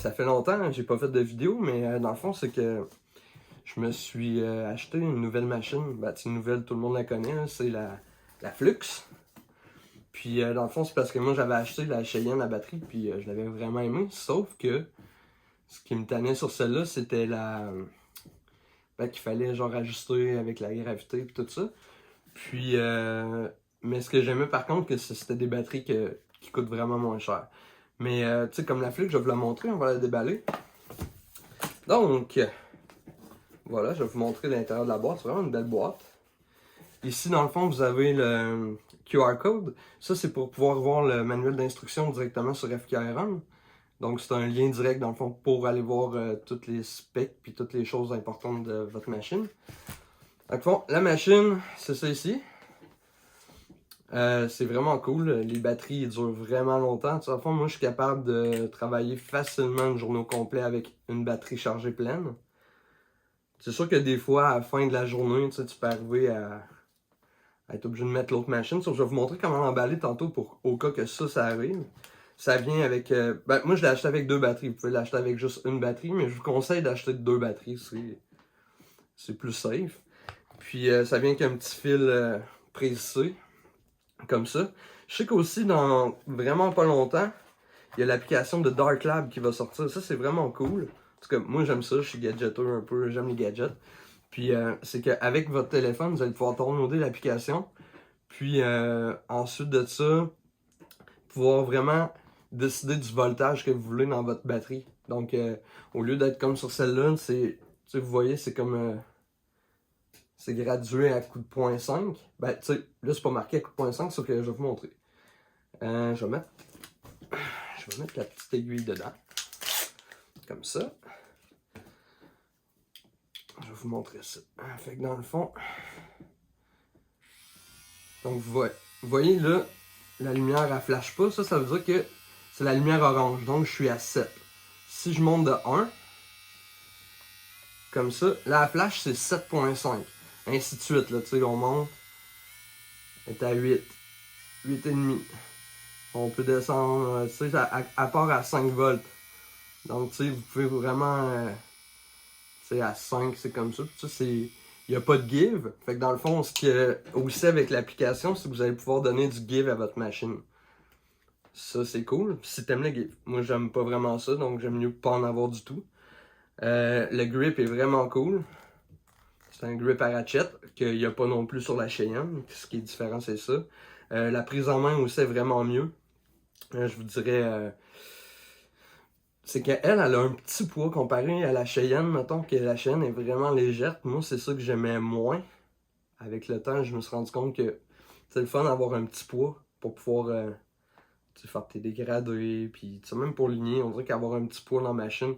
ça fait longtemps, j'ai pas fait de vidéo, mais dans le fond, c'est que je me suis acheté une nouvelle machine. Ben, c'est une nouvelle, tout le monde la connaît, hein, c'est la Flux. Puis dans le fond, c'est parce que moi j'avais acheté la Cheyenne à batterie, puis je l'avais vraiment aimé. Sauf que ce qui me tannait sur celle-là, c'était ben, qu'il fallait genre ajuster avec la gravité et tout ça. Puis, mais ce que j'aimais par contre, que c'était des batteries qui coûtent vraiment moins cher. Mais tu sais, comme la Flux, je vais vous la montrer, on va la déballer. Donc, voilà, je vais vous montrer l'intérieur de la boîte. C'est vraiment une belle boîte. Ici, dans le fond, vous avez le QR code. Ça, c'est pour pouvoir voir le manuel d'instruction directement sur FKRM. Donc, c'est un lien direct, dans le fond, pour aller voir toutes les specs puis toutes les choses importantes de votre machine. Donc, fond, la machine, c'est ça ici. C'est vraiment cool. Les batteries ils durent vraiment longtemps. Dans le fond, moi, je suis capable de travailler facilement une journée au complet avec une batterie chargée pleine. C'est sûr que des fois, à la fin de la journée, tu peux arriver à être obligé de mettre l'autre machine. Sauf que je vais vous montrer comment l'emballer tantôt pour au cas que ça arrive. Ça vient avec... ben, moi, je l'ai acheté avec 2 batteries. Vous pouvez l'acheter avec juste une batterie, mais je vous conseille d'acheter 2 batteries. C'est plus safe. Puis, ça vient avec un petit fil précis, comme ça. Je sais qu'aussi, dans vraiment pas longtemps, il y a l'application de Dark Lab qui va sortir. Ça, c'est vraiment cool. En tout cas, moi, j'aime ça. Je suis gadgeteur un peu. J'aime les gadgets. Puis, c'est qu'avec votre téléphone, vous allez pouvoir downloader l'application. Puis, ensuite de ça, pouvoir vraiment décider du voltage que vous voulez dans votre batterie. Donc, au lieu d'être comme sur celle-là, vous voyez, c'est comme... c'est gradué à coup de 0.5. Ben, tu sais, là, c'est pas marqué à coup de 0.5, sauf que je vais vous montrer. Je vais mettre la petite aiguille dedans. Comme ça. Je vais vous montrer ça. Fait que dans le fond... Donc, vous voyez, là, la lumière, elle flash pas. Ça veut dire que c'est la lumière orange. Donc, je suis à 7. Si je monte de 1, comme ça, là, la flash, c'est 7.5. Ainsi de suite, là, tu sais, on monte. Elle est à 8. 8,5. On peut descendre, tu sais, à part à 5 volts. Donc, tu sais, vous pouvez vraiment, tu sais, à 5, c'est comme ça. Puis ça, c'est... Il n'y a pas de give. Fait que dans le fond, ce que aussi avec l'application, c'est que vous allez pouvoir donner du give à votre machine. Ça, c'est cool. Si t'aimes le give. Moi, j'aime pas vraiment ça, donc j'aime mieux pas en avoir du tout. Le grip est vraiment cool. C'est un grip à ratchet qu'il n'y a pas non plus sur la Cheyenne. Ce qui est différent, c'est ça. La prise en main aussi est vraiment mieux. Je vous dirais... c'est qu'elle a un petit poids comparé à la Cheyenne. Mettons que la Cheyenne est vraiment légère. Moi, c'est ça que j'aimais moins. Avec le temps, je me suis rendu compte que c'est le fun d'avoir un petit poids pour pouvoir faire tes dégradés. Puis même pour ligner, on dirait qu'avoir un petit poids dans la machine.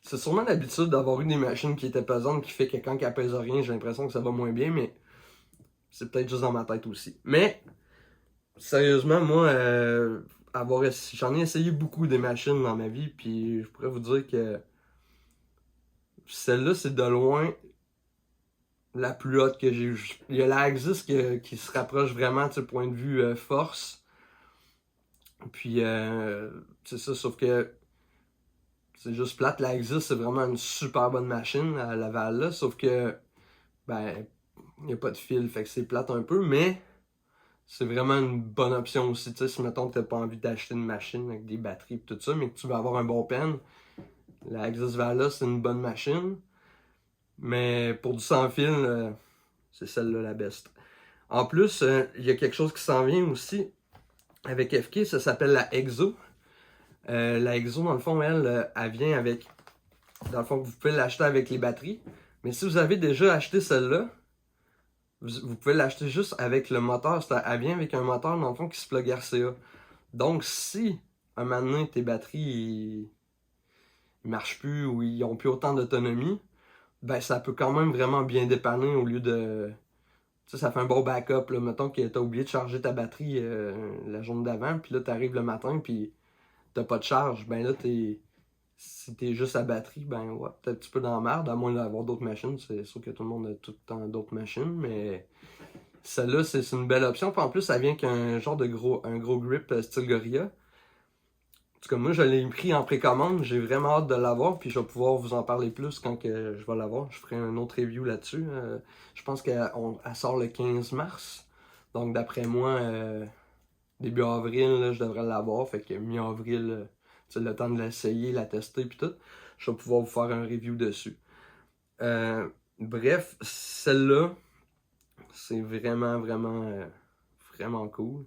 C'est sûrement l'habitude d'avoir eu des machines qui étaient pesantes qui fait que quand elle pèse rien, j'ai l'impression que ça va moins bien, mais c'est peut-être juste dans ma tête aussi. Mais, sérieusement, moi, j'en ai essayé beaucoup des machines dans ma vie, puis je pourrais vous dire que celle-là, c'est de loin la plus haute que j'ai eue. Il y a la Axis qui se rapproche vraiment du point de vue force. Puis, c'est ça, sauf que c'est juste plate. La Axis, c'est vraiment une super bonne machine à Laval, là, sauf que, ben, il n'y a pas de fil, fait que c'est plate un peu, mais c'est vraiment une bonne option aussi. Tu sais, si mettons que t'as pas envie d'acheter une machine avec des batteries et tout ça, mais que tu veux avoir un bon pen, la Axis Vala, c'est une bonne machine. Mais pour du sans fil, c'est celle-là la best. En plus, il y a quelque chose qui s'en vient aussi avec FK, ça s'appelle la EXO. La EXO, dans le fond, elle vient avec... Dans le fond, vous pouvez l'acheter avec les batteries. Mais si vous avez déjà acheté celle-là, vous pouvez l'acheter juste avec le moteur. Elle vient avec un moteur, dans le fond, qui se plug RCA. Donc, si, un moment donné, tes batteries ils marchent plus ou ils ont plus autant d'autonomie, ben ça peut quand même vraiment bien dépanner au lieu de... Tu sais, ça fait un bon backup, là. Mettons que t'as oublié de charger ta batterie la journée d'avant, puis là, t'arrives le matin, puis t'as pas de charge. Ben là, si t'es juste à batterie, ben ouais, t'es un petit peu dans la merde, à moins d'avoir d'autres machines. C'est sûr que tout le monde a tout le temps d'autres machines, mais celle-là, c'est une belle option. Puis en plus, ça vient qu'un genre de un gros grip style Gorilla. tout cas, moi, je l'ai pris en précommande. J'ai vraiment hâte de l'avoir. Puis je vais pouvoir vous en parler plus quand que je vais l'avoir. Je ferai un autre review là-dessus. Je pense qu'elle sort le 15 mars. Donc, d'après moi, début avril, là, je devrais l'avoir. Fait que mi-avril, c'est le temps de l'essayer, la tester, puis tout. Je vais pouvoir vous faire un review dessus. Bref, celle-là, c'est vraiment, vraiment, vraiment cool.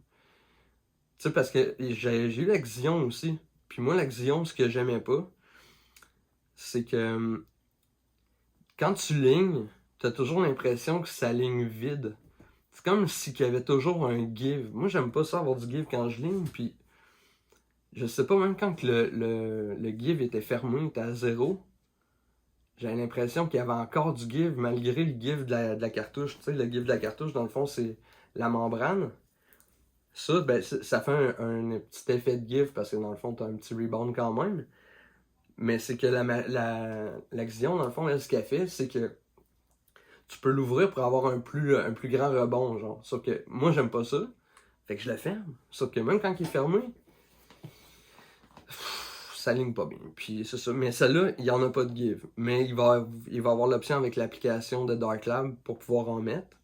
Tu sais, parce que j'ai eu la Xion aussi. Puis moi, la Xion, ce que j'aimais pas, c'est que quand tu lignes, t'as toujours l'impression que ça ligne vide. C'est comme si qu'il y avait toujours un give. Moi, j'aime pas ça avoir du give quand je ligne, puis je sais pas, même quand le give était fermé, était à 0, j'avais l'impression qu'il y avait encore du give, malgré le give de la cartouche. Tu sais, le give de la cartouche, dans le fond, c'est la membrane. Ça, ben, ça fait un petit effet de give, parce que dans le fond, t'as un petit rebound quand même. Mais c'est que la Xion, dans le fond, elle, ce qu'elle fait, c'est que tu peux l'ouvrir pour avoir un plus grand rebond, genre. Sauf que moi, j'aime pas ça. Fait que je le ferme. Sauf que même quand il est fermé, ça ligne pas bien. Puis c'est ça. Mais celle-là, il n'y en a pas de give. Mais il va avoir l'option avec l'application de Darklab pour pouvoir en mettre.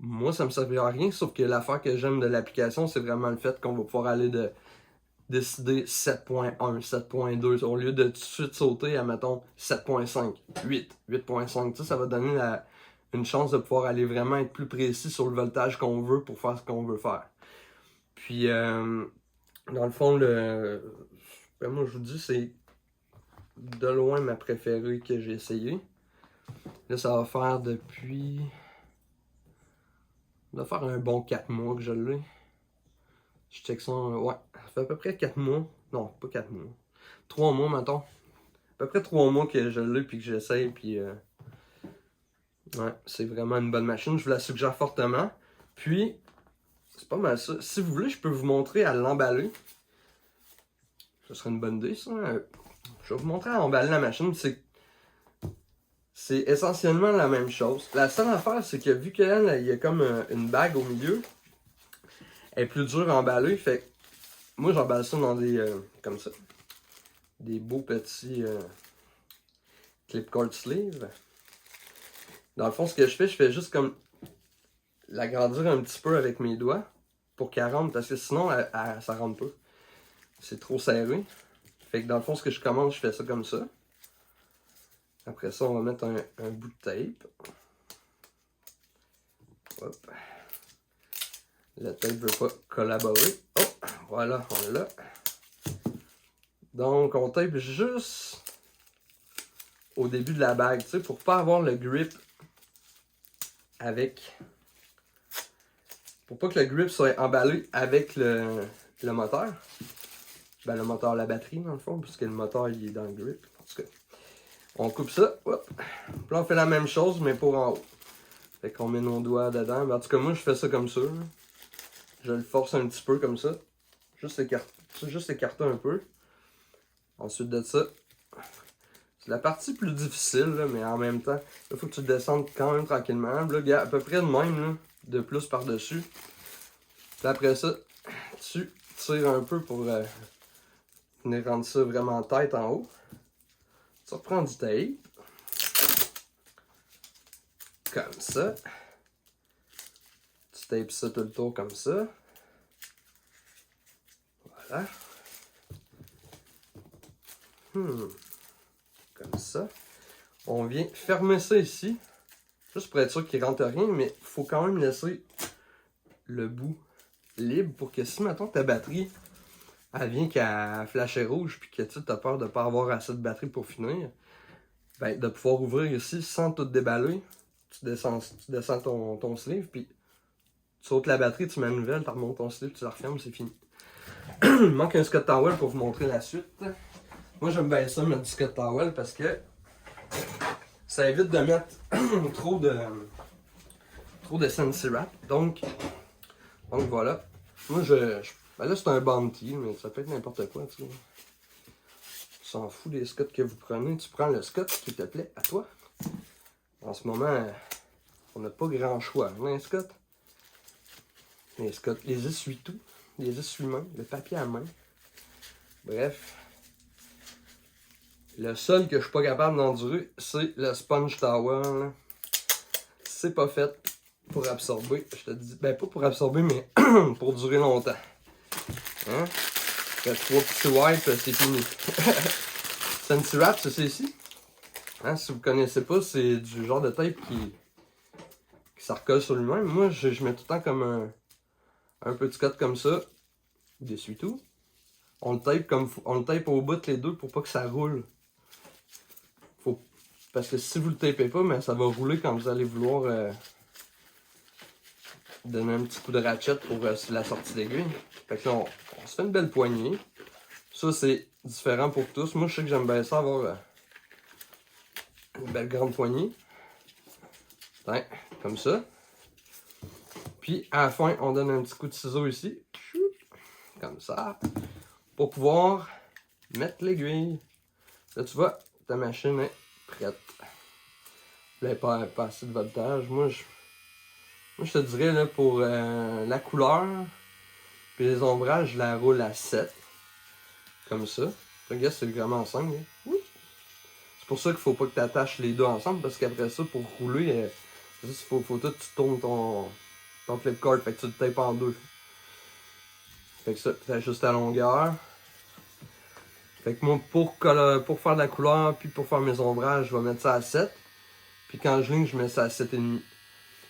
Moi, ça me servira à rien, sauf que l'affaire que j'aime de l'application, c'est vraiment le fait qu'on va pouvoir aller décider 7.1, 7.2, au lieu de tout de suite sauter à, mettons, 7.5, 8, 8.5. Ça va donner une chance de pouvoir aller vraiment être plus précis sur le voltage qu'on veut pour faire ce qu'on veut faire. Puis, dans le fond, moi, je vous dis, c'est de loin ma préférée que j'ai essayé. Là, ça va faire depuis... Ça va faire un bon 4 mois que je l'ai. Je check ça, ouais, ça fait à peu près 4 mois. Non, pas 4 mois. 3 mois, mettons. À peu près 3 mois que je l'ai puis que j'essaye, puis... ouais, c'est vraiment une bonne machine. Je vous la suggère fortement. Puis, c'est pas mal ça. Si vous voulez, je peux vous montrer à l'emballer. Ce serait une bonne idée, ça. Je vais vous montrer à emballer la machine. C'est essentiellement la même chose. La seule affaire, c'est que vu qu'elle, il y a comme une bague au milieu, elle est plus dure à emballer. Fait que moi, j'emballe ça dans des... comme ça. Des beaux petits clip cord sleeve. Dans le fond, ce que je fais juste comme l'agrandir un petit peu avec mes doigts pour qu'elle rentre, parce que sinon, ça rentre pas. C'est trop serré. Fait que dans le fond, ce que je commence, je fais ça comme ça. Après ça, on va mettre un bout de tape. Hop. Le tape ne veut pas collaborer. Oh, voilà, on l'a. Donc, on tape juste au début de la bague, tu sais, pour pas avoir le grip avec... Pour pas que le grip soit emballé avec le moteur. Ben, le moteur, la batterie, dans le fond, puisque le moteur, il est dans le grip. En tout cas, on coupe ça, hop. Puis là, on fait la même chose, mais pour en haut. Fait qu'on met nos doigts dedans. Ben, en tout cas, moi, je fais ça comme ça. Là. Je le force un petit peu comme ça. Juste écarter un peu. Ensuite de ça, c'est la partie plus difficile, là, mais en même temps, il faut que tu descendes quand même tranquillement. Là, regarde, à peu près de même, là, de plus par-dessus. Puis après ça, tu tires un peu pour venir rendre ça vraiment tête en haut. Tu reprends du tape. Comme ça. Tu tapes ça tout le tour comme ça. Voilà. Comme ça. On vient fermer ça ici. Juste pour être sûr qu'il ne rentre rien, mais il faut quand même laisser le bout libre pour que si, mettons, ta batterie, elle vient qu'à flasher rouge puis que tu as peur de ne pas avoir assez de batterie pour finir, ben, de pouvoir ouvrir ici sans tout déballer. Tu descends ton sleeve, puis tu sautes la batterie, tu mets une nouvelle, tu remontes ton sleeve, tu la refermes, c'est fini. Il manque un Scott Towel pour vous montrer la suite. Moi, j'aime bien ça, mettre du Scott Towel, parce que ça évite de mettre trop de Sensi Wrap. Donc voilà. Moi, ben là, c'est un Bounty, mais ça peut être n'importe quoi, tu sais. Tu s'en fous des Scott que vous prenez. Tu prends le Scott qui te plaît à toi. En ce moment, on n'a pas grand choix. On a un Scott. Les Scott, les essuie-tout, les essuie-mains, le papier à main. Bref. Le seul que je suis pas capable d'endurer, c'est le sponge towel. C'est pas fait pour absorber, je te dis. Ben, pas pour absorber, mais pour durer longtemps. Hein? Après 3 petits wipes, c'est fini. Scentsy Wrap, c'est ça ici. Hein? Si vous connaissez pas, c'est du genre de tape qui ça recolle sur lui-même. Moi, je mets tout le temps comme un petit cut comme ça. Dessus tout. On le tape au bout les deux pour pas que ça roule. Parce que si vous le tapez pas, mais ça va rouler quand vous allez vouloir donner un petit coup de ratchet pour la sortie d'aiguille. Fait que là, on se fait une belle poignée. Ça, c'est différent pour tous. Moi, je sais que j'aime bien ça avoir une belle grande poignée. Ouais, comme ça. Puis, à la fin, on donne un petit coup de ciseau ici. Comme ça. Pour pouvoir mettre l'aiguille. Là, tu vois, ta machine est prête. Là, pas assez de voltage. Moi, je te dirais, là, pour la couleur, puis les ombrages, je la roule à 7. Comme ça. Regarde, c'est vraiment ensemble. Hein? Oui. C'est pour ça qu'il faut pas que tu attaches les deux ensemble, parce qu'après ça, pour rouler, il faut tout que tu tournes ton flip cord, fait que tu le tapes en deux. Fait que ça, tu ajustes ta longueur. Fait que moi, pour faire de la couleur, puis pour faire mes ombrages, je vais mettre ça à 7. Puis quand je ligne, je mets ça à 7,5.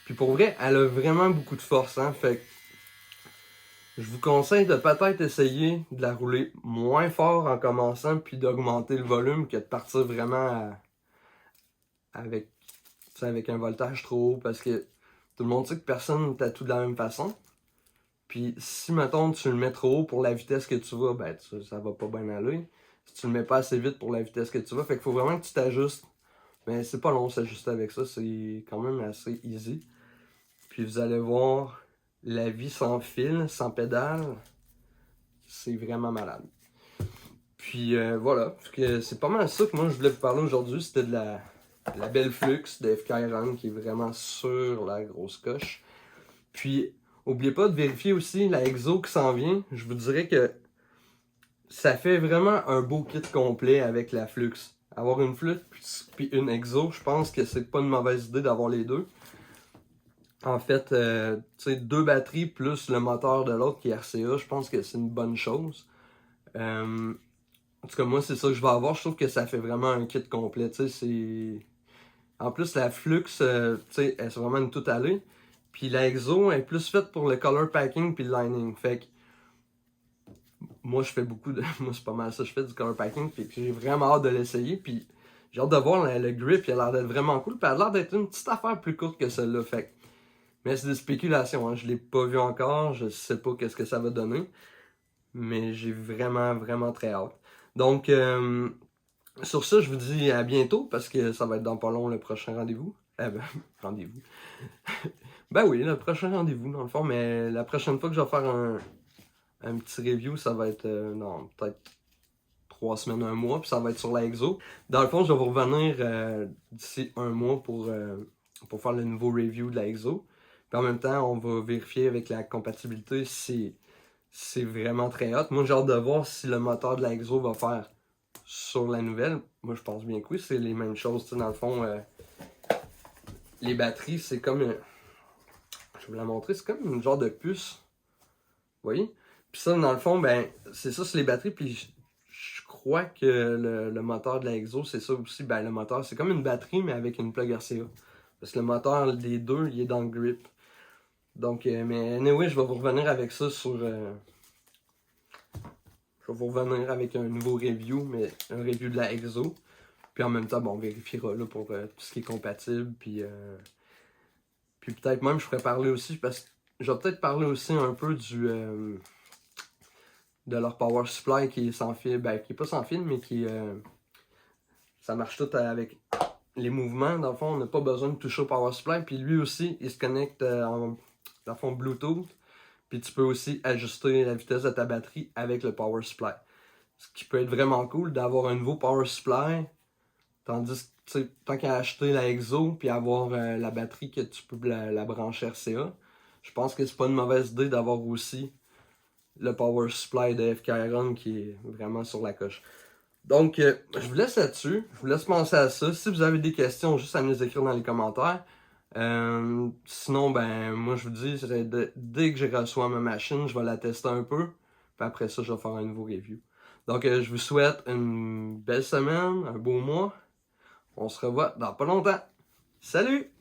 Puis pour vrai, elle a vraiment beaucoup de force, hein. Fait que je vous conseille de peut-être essayer de la rouler moins fort en commençant, puis d'augmenter le volume que de partir vraiment avec un voltage trop haut, parce que tout le monde sait que personne ne tatoue de la même façon. Puis si, mettons, tu le mets trop haut pour la vitesse que tu vas, ben ça va pas bien aller. Si tu le mets pas assez vite pour la vitesse que tu vas, fait qu'il faut vraiment que tu t'ajustes. Mais c'est pas long de s'ajuster avec ça, c'est quand même assez easy. Puis vous allez voir, la vie sans fil, sans pédale, c'est vraiment malade. Puis voilà, c'est pas mal ça que moi je voulais vous parler aujourd'hui, c'était de la belle Flux de FK Iron qui est vraiment sur la grosse coche. Puis, n'oubliez pas de vérifier aussi la exo qui s'en vient. Je vous dirais que ça fait vraiment un beau kit complet avec la Flux. Avoir une Flux puis une exo, je pense que c'est pas une mauvaise idée d'avoir les deux. En fait, tu sais, 2 batteries plus le moteur de l'autre qui est RCA, je pense que c'est une bonne chose. En tout cas, moi, c'est ça que je vais avoir. Je trouve que ça fait vraiment un kit complet. Tu sais, c'est... En plus, la Flux, tu sais, elle est vraiment une toute allée. Puis la Exo est plus faite pour le color packing puis le lining. Fait que moi, je fais beaucoup de... Moi, c'est pas mal ça. Je fais du color packing. Fait que j'ai vraiment hâte de l'essayer. Puis j'ai hâte de voir le grip. Il a l'air d'être vraiment cool. Puis il a l'air d'être une petite affaire plus courte que celle-là. Fait que... Mais c'est des spéculations. Hein. Je l'ai pas vu encore. Je sais pas qu'est-ce que ça va donner. Mais j'ai vraiment, vraiment très hâte. Donc... sur ça, je vous dis à bientôt parce que ça va être dans pas long le prochain rendez-vous. Rendez-vous. Ben oui, le prochain rendez-vous dans le fond, mais la prochaine fois que je vais faire un petit review, ça va être non, peut-être 3 semaines, un mois, puis ça va être sur la Exo. Dans le fond, je vais vous revenir d'ici un mois pour faire le nouveau review de la Exo. Puis en même temps, on va vérifier avec la compatibilité si c'est vraiment très hot. Moi, j'ai hâte de voir si le moteur de la Exo va faire sur la nouvelle. Moi, je pense bien que oui, c'est les mêmes choses. Tu sais, dans le fond, les batteries, c'est comme... je vais vous la montrer, c'est comme une genre de puce. Vous voyez? Puis ça, dans le fond, ben, c'est ça, c'est les batteries. Puis je crois que le moteur de la Exo, c'est ça aussi. Ben, le moteur, c'est comme une batterie, mais avec une plug RCA. Parce que le moteur des deux, il est dans le grip. Donc, mais anyway, je vais vous revenir avec ça sur... je vais vous revenir avec un nouveau review, mais un review de la Exo. Puis en même temps, bon, on vérifiera là, pour tout ce qui est compatible. Puis peut-être même, je pourrais parler aussi, parce que je vais peut-être parler aussi un peu de leur power supply qui est sans fil. Ben, qui est pas sans fil, mais qui... ça marche tout avec les mouvements. Dans le fond, on n'a pas besoin de toucher au power supply. Puis lui aussi, il se connecte dans le fond Bluetooth. Puis tu peux aussi ajuster la vitesse de ta batterie avec le power supply. Ce qui peut être vraiment cool d'avoir un nouveau power supply. Tandis que, tant qu'à acheter la Exo puis avoir la batterie que tu peux la brancher RCA, je pense que c'est pas une mauvaise idée d'avoir aussi le power supply de FK-Iron qui est vraiment sur la coche. Donc, je vous laisse là-dessus. Je vous laisse penser à ça. Si vous avez des questions, juste à me les écrire dans les commentaires. Sinon, ben, moi, je vous dis, dès que je reçois ma machine, je vais la tester un peu. Puis après ça, je vais faire un nouveau review. Donc, je vous souhaite une belle semaine, un beau mois. On se revoit dans pas longtemps. Salut!